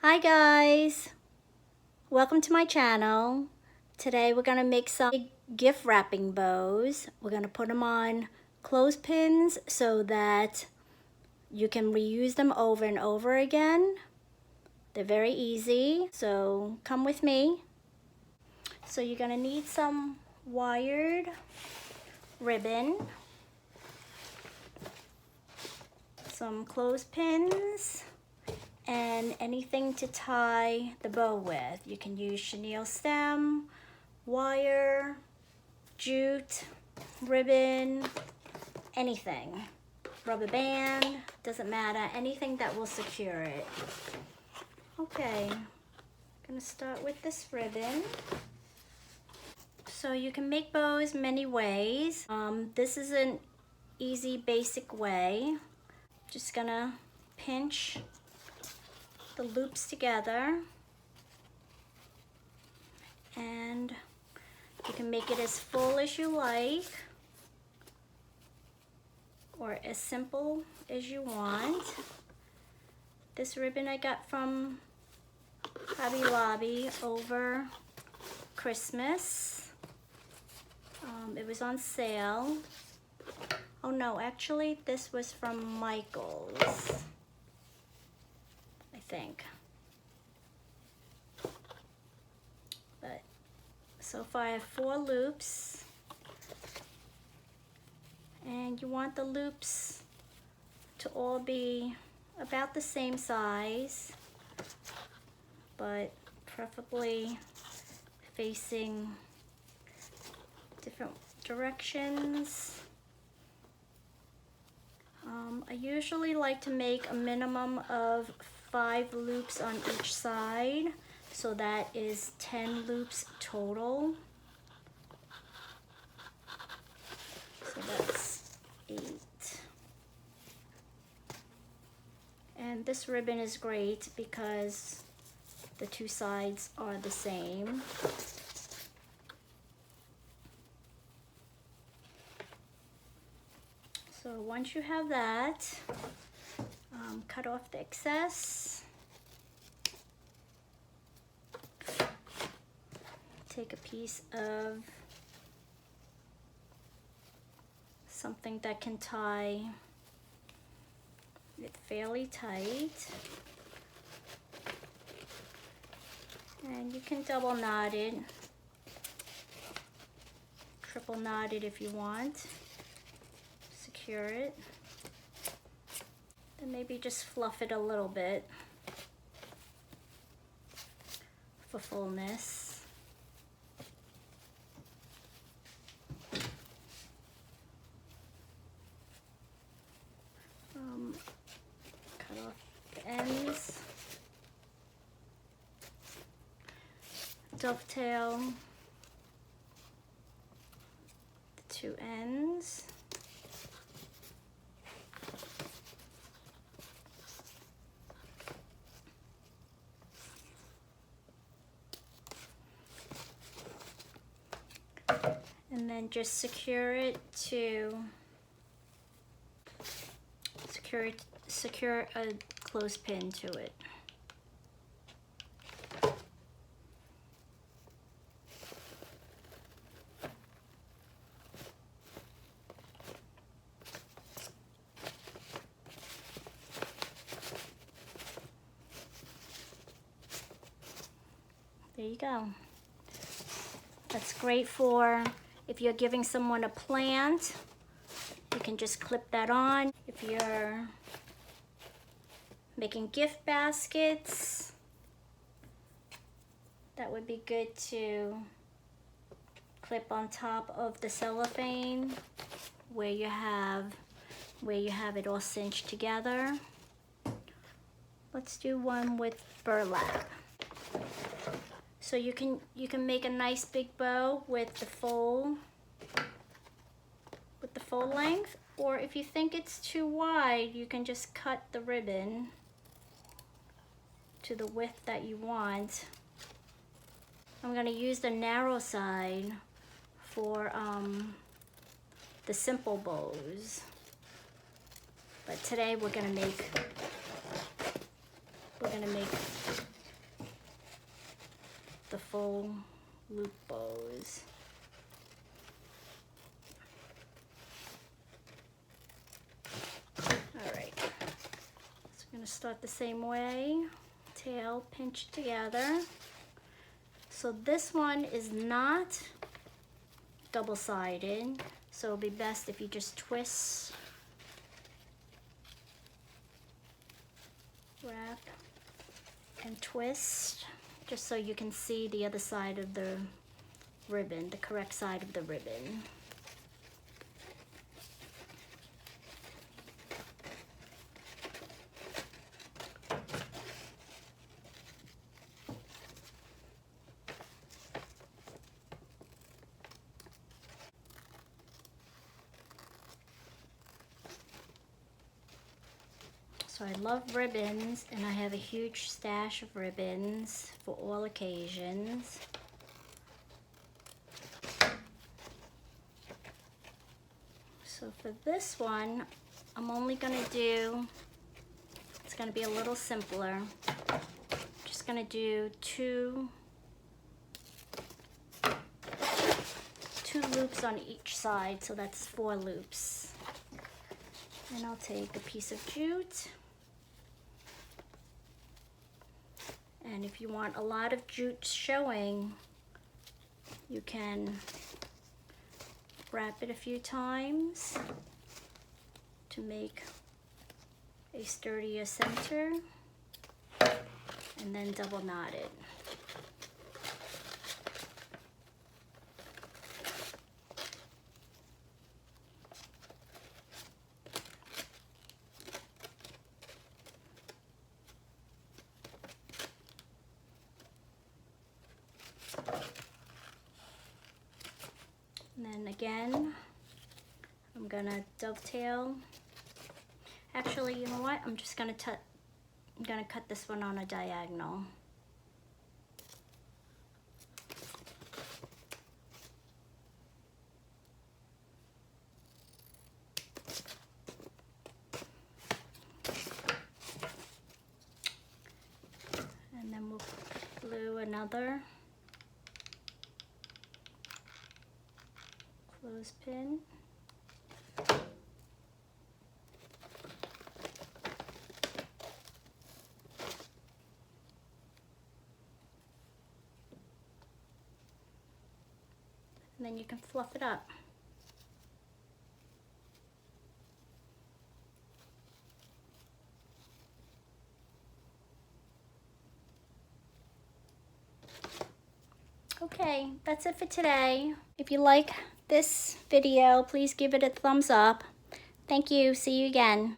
Hi guys, welcome to my channel. Today we're gonna make some gift wrapping bows. We're gonna put them on clothespins so that you can reuse them over and over again. They're very easy, so come with me. So you're gonna need some wired ribbon, some clothespins, and anything to tie the bow with. You can use chenille stem, wire, jute, ribbon, anything. Rubber band, doesn't matter, anything that will secure it. Okay, I'm gonna start with this ribbon. So you can make bows many ways. This is an easy, basic way. Just gonna pinch the loops together, and you can make it as full as you like or as simple as you want. This ribbon I got from Hobby Lobby over Christmas. It was on sale. Oh no, actually this was from Michael's, I think. But so far I have 4 loops. And you want the loops to all be about the same size, but preferably facing different directions. I usually like to make a minimum of 5 loops on each side, so that is 10 loops total. So that's 8. And this ribbon is great because the 2 sides are the same. So once you have that, cut off the excess. Take a piece of something that can tie it fairly tight. And you can double knot it, triple knot it if you want. Secure it. Then maybe just fluff it a little bit for fullness. Cut off the ends. Dovetail the 2 ends. And then just secure a clothespin to it. There you go. That's great for if you're giving someone a plant. You can just clip that on. If you're making gift baskets, that would be good to clip on top of the cellophane where you have it all cinched together. Let's do one with burlap. So you can make a nice big bow with the full length, or if you think it's too wide, you can just cut the ribbon to the width that you want. I'm going to use the narrow side for the simple bows, but today we're going to make the full loop bows. All right, so we're gonna start the same way. Tail pinch together. So this one is not double-sided, so it'll be best if you just twist, wrap, and twist, just so you can see the other side of the ribbon, the correct side of the ribbon. So I love ribbons, and I have a huge stash of ribbons for all occasions. So for this one, I'm only gonna do, it's gonna be a little simpler. Just gonna do two loops on each side, so that's 4 loops. And I'll take a piece of jute. And if you want a lot of jute showing, you can wrap it a few times to make a sturdier center, and then double knot it. And then again, I'm gonna dovetail. Actually, you know what? I'm just gonna cut this one on a diagonal. And then we'll glue another clothespin. And then you can fluff it up. Okay, that's it for today. If you like this video, please give it a thumbs up. Thank you. See you again.